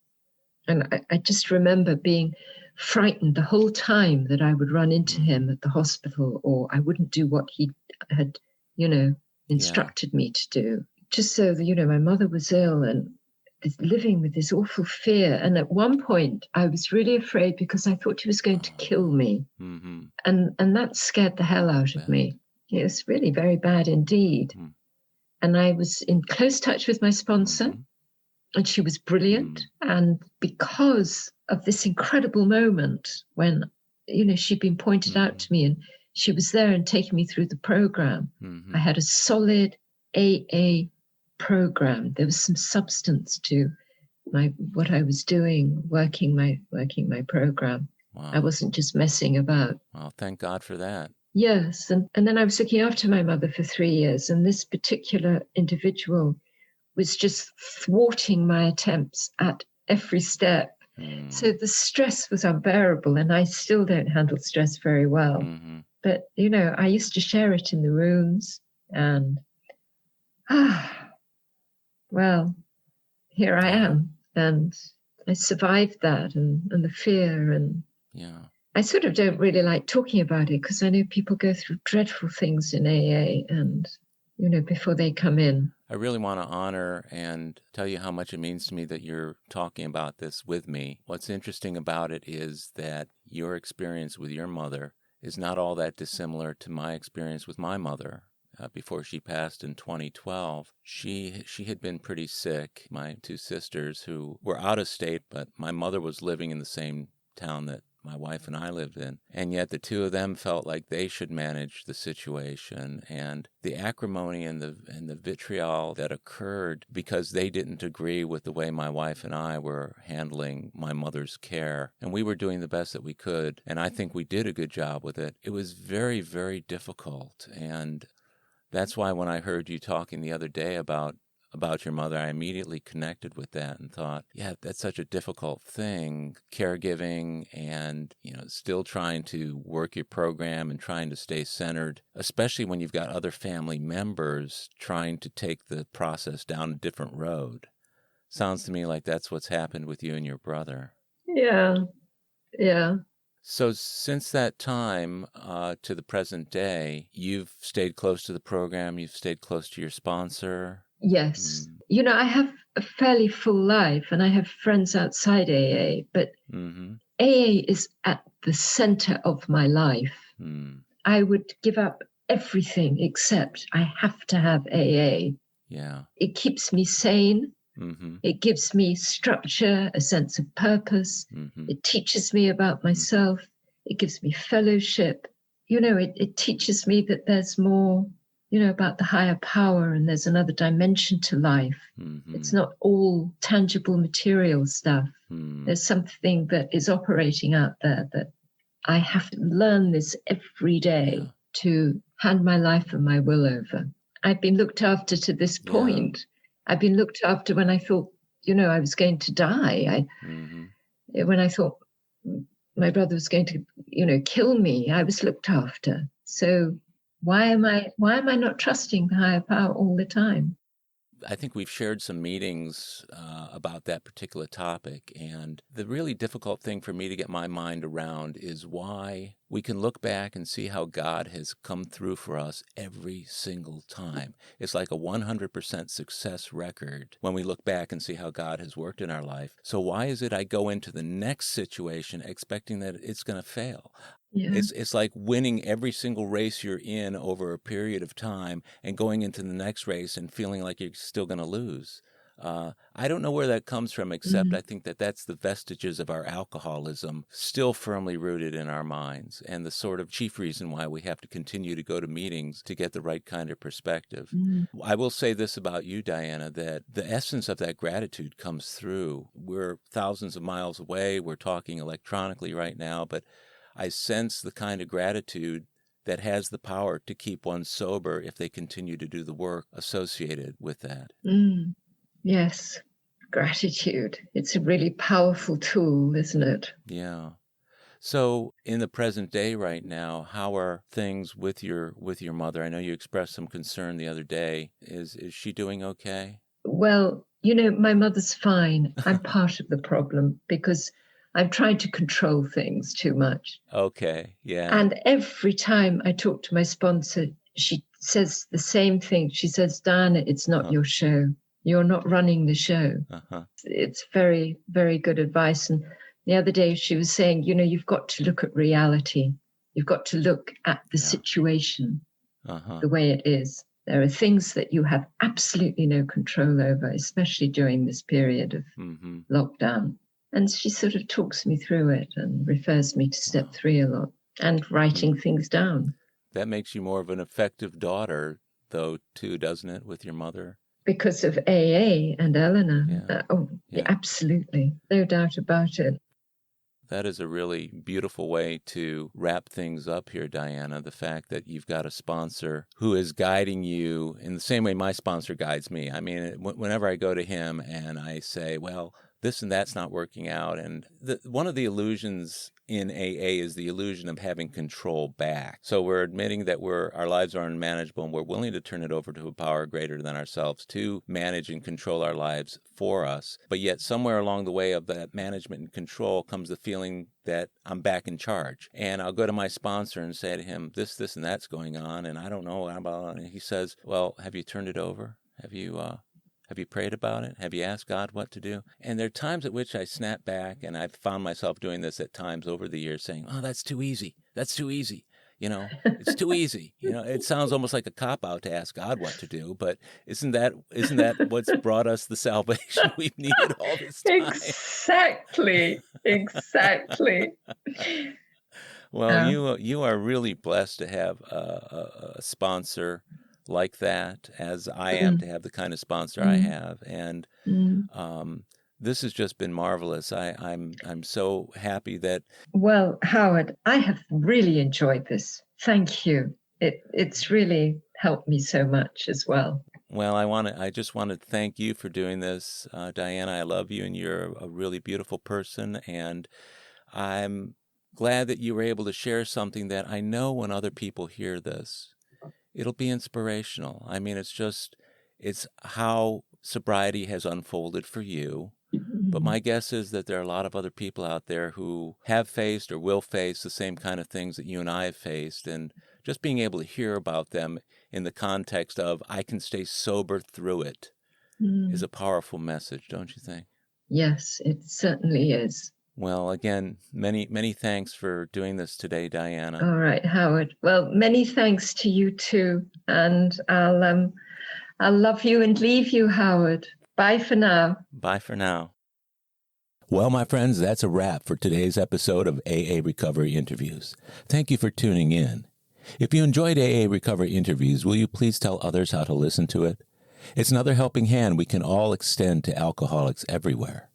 And I just remember being frightened the whole time that I would run into him at the hospital, or I wouldn't do what he had, instructed me to do. Just so that, my mother was ill and living with this awful fear. And at one point I was really afraid because I thought he was going to kill me. And that scared the hell out of me. It was really very bad indeed. And I was in close touch with my sponsor, and she was brilliant. And because of this incredible moment when, she'd been pointed out to me and she was there and taking me through the program, I had a solid AA program. There was some substance to what I was doing, working my program. Wow. I wasn't just messing about. Well, thank God for that. Yes. And then I was looking after my mother for 3 years, and this particular individual was just thwarting my attempts at every step. So the stress was unbearable, and I still don't handle stress very well. Mm-hmm. But, I used to share it in the rooms, and, well, here I am. And I survived that and the fear. And yeah, I sort of don't really like talking about it because I know people go through dreadful things in AA and, before they come in. I really want to honor and tell you how much it means to me that you're talking about this with me. What's interesting about it is that your experience with your mother is not all that dissimilar to my experience with my mother. Before she passed in 2012, she had been pretty sick. My two sisters, who were out of state, but my mother was living in the same town that my wife and I lived in, and yet the two of them felt like they should manage the situation, and the acrimony and the vitriol that occurred because they didn't agree with the way my wife and I were handling my mother's care, and we were doing the best that we could, and I think we did a good job with it. It was very, very difficult, and that's why when I heard you talking the other day about your mother, I immediately connected with that and thought, yeah, that's such a difficult thing, caregiving and, still trying to work your program and trying to stay centered, especially when you've got other family members trying to take the process down a different road. Sounds to me like that's what's happened with you and your brother. Yeah. So since that time to the present day, you've stayed close to the program, you've stayed close to your sponsor. Yes. I have a fairly full life and I have friends outside AA, but AA is at the center of my life. I would give up everything except I have to have AA. Yeah. It keeps me sane. It gives me structure, a sense of purpose. It teaches me about myself. It gives me fellowship. It teaches me that there's more, about the higher power and there's another dimension to life. It's not all tangible material stuff. There's something that is operating out there that I have to learn this every day to hand my life and my will over. I've been looked after to this point. I've been looked after when I thought, I was going to die. When I thought my brother was going to, kill me, I was looked after. So why am I not trusting the higher power all the time? I think we've shared some meetings about that particular topic, and the really difficult thing for me to get my mind around is why we can look back and see how God has come through for us every single time. It's like a 100% success record when we look back and see how God has worked in our life. So why is it I go into the next situation expecting that it's going to fail? Yeah. It's like winning every single race you're in over a period of time and going into the next race and feeling like you're still going to lose. I don't know where that comes from, except I think that that's the vestiges of our alcoholism still firmly rooted in our minds and the sort of chief reason why we have to continue to go to meetings to get the right kind of perspective. I will say this about you, Diana, that the essence of that gratitude comes through. We're thousands of miles away. We're talking electronically right now, but I sense the kind of gratitude that has the power to keep one sober if they continue to do the work associated with that. Yes, gratitude. It's a really powerful tool, isn't it? Yeah. So in the present day right now, how are things with your mother? I know you expressed some concern the other day. Is she doing okay? Well, my mother's fine. I'm part of the problem because I'm trying to control things too much. Okay, yeah. And every time I talk to my sponsor, she says the same thing. She says, Diana, it's not your show. You're not running the show. It's very, very good advice. And the other day she was saying, you've got to look at reality. You've got to look at the situation the way it is. There are things that you have absolutely no control over, especially during this period of lockdown. And she sort of talks me through it and refers me to step 3 a lot and writing things down. That makes you more of an effective daughter, though, too, doesn't it, with your mother? because of AA and Eleanor. Yeah. Absolutely. No doubt about it. That is a really beautiful way to wrap things up here, Diana. The fact that you've got a sponsor who is guiding you in the same way my sponsor guides me. I mean, whenever I go to him and I say, well, this and that's not working out. And one of the illusions in AA is the illusion of having control back. So we're admitting that our lives are unmanageable and we're willing to turn it over to a power greater than ourselves to manage and control our lives for us. But yet somewhere along the way of that management and control comes the feeling that I'm back in charge. And I'll go to my sponsor and say to him, this and that's going on, and I don't know about it. And he says, well, have you turned it over? Have you prayed about it? Have you asked God what to do? And there are times at which I snap back, and I've found myself doing this at times over the years, saying, oh, that's too easy. That's too easy. It's too easy. It sounds almost like a cop-out to ask God what to do, but isn't that what's brought us the salvation we've needed all this time? Exactly. Well, you are really blessed to have a sponsor like that, as I am to have the kind of sponsor I have, and this has just been marvelous. I'm so happy that. Well, Howard, I have really enjoyed this. Thank you. It's really helped me so much as well. Well, I just want to thank you for doing this, Diana. I love you, and you're a really beautiful person, and I'm glad that you were able to share something that I know when other people hear this, it'll be inspirational. I mean, it's how sobriety has unfolded for you. But my guess is that there are a lot of other people out there who have faced or will face the same kind of things that you and I have faced. And just being able to hear about them in the context of, I can stay sober through it, is a powerful message, don't you think? Yes, it certainly is. Well, again, many, many thanks for doing this today, Diana. All right, Howard. Well, many thanks to you too. And I'll love you and leave you, Howard. Bye for now. Bye for now. Well, my friends, that's a wrap for today's episode of AA Recovery Interviews. Thank you for tuning in. If you enjoyed AA Recovery Interviews, will you please tell others how to listen to it? It's another helping hand we can all extend to alcoholics everywhere.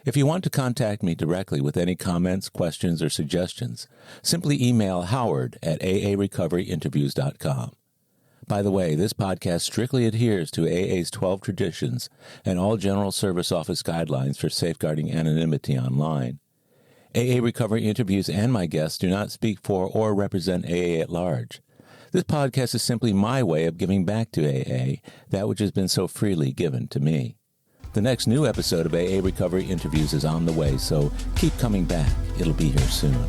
If you want to contact me directly with any comments, questions, or suggestions, simply email howard@aarecoveryinterviews.com. By the way, this podcast strictly adheres to AA's 12 traditions and all General Service Office guidelines for safeguarding anonymity online. AA Recovery Interviews and my guests do not speak for or represent AA at large. This podcast is simply my way of giving back to AA that which has been so freely given to me. The next new episode of AA Recovery Interviews is on the way, so keep coming back. It'll be here soon.